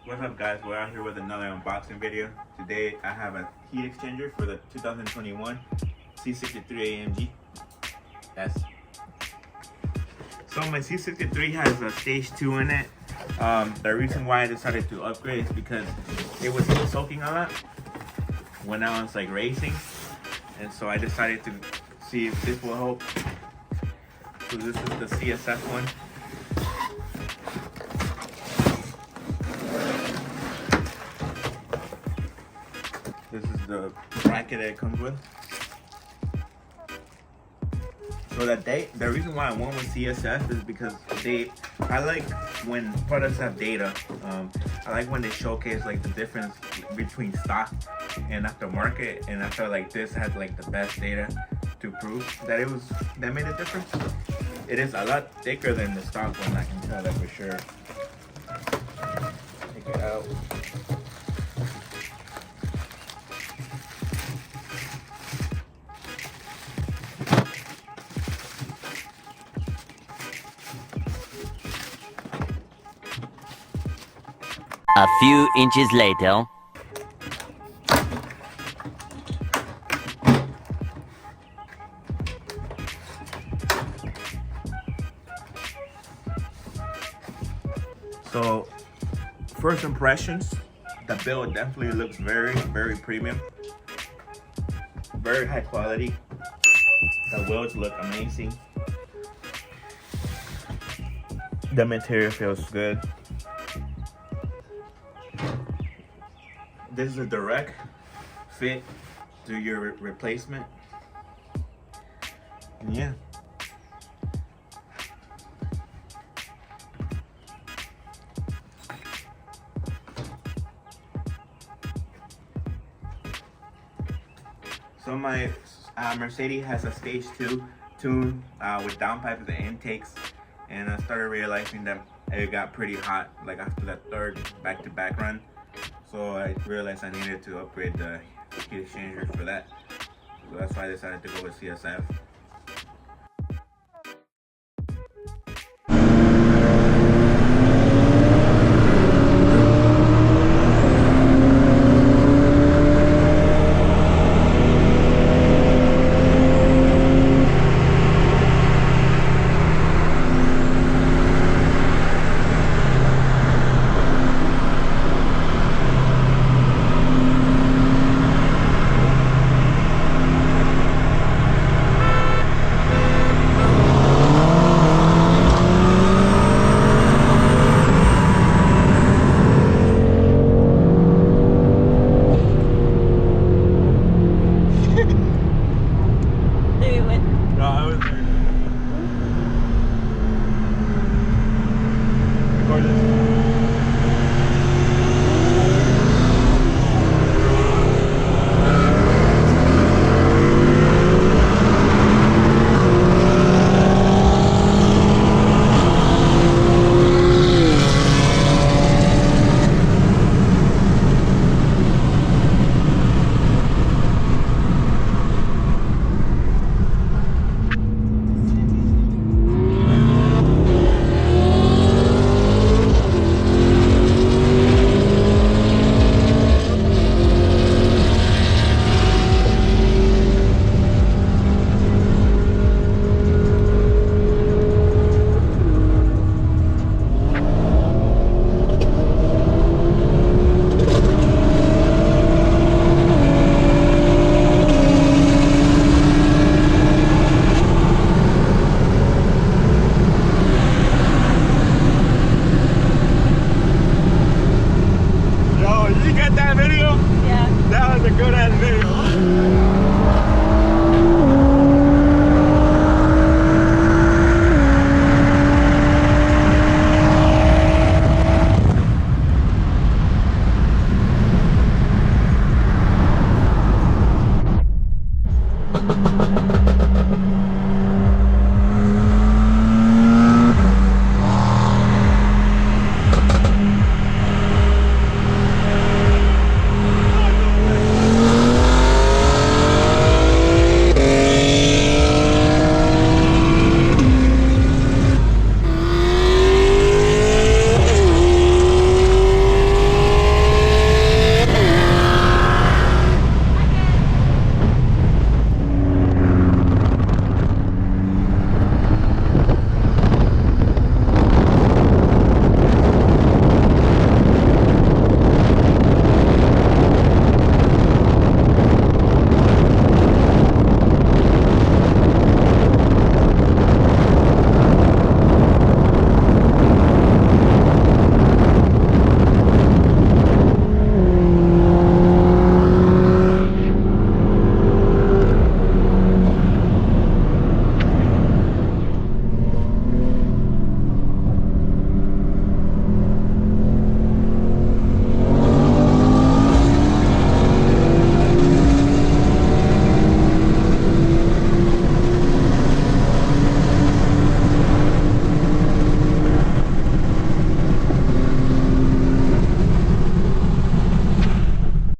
What's up, guys? We're out here with another unboxing video. Today I have a heat exchanger for the 2021 C63 AMG S. So my C63 has a stage 2 in it. The reason why I decided to upgrade is because it was soaking a lot when I was like racing, and so I decided to see if this will help. So this is the CSF one. This is the bracket that it comes with. So the reason why I went with CSF is because I like when products have data. I like when they showcase like the difference between stock and aftermarket, and I felt like this had like the best data to prove that that made a difference. It is a lot thicker than the stock one, I can tell that for sure. Take it out. A few inches later. So, first impressions, the build definitely looks very, very premium. Very high quality. The wheels look amazing. The material feels good. This is a direct fit to your replacement. And yeah. So my Mercedes has a stage 2 tune with downpipes and intakes, and I started realizing that it got pretty hot like after that third back-to-back run. So I realized I needed to upgrade the heat exchanger for that. So that's why I decided to go with CSF.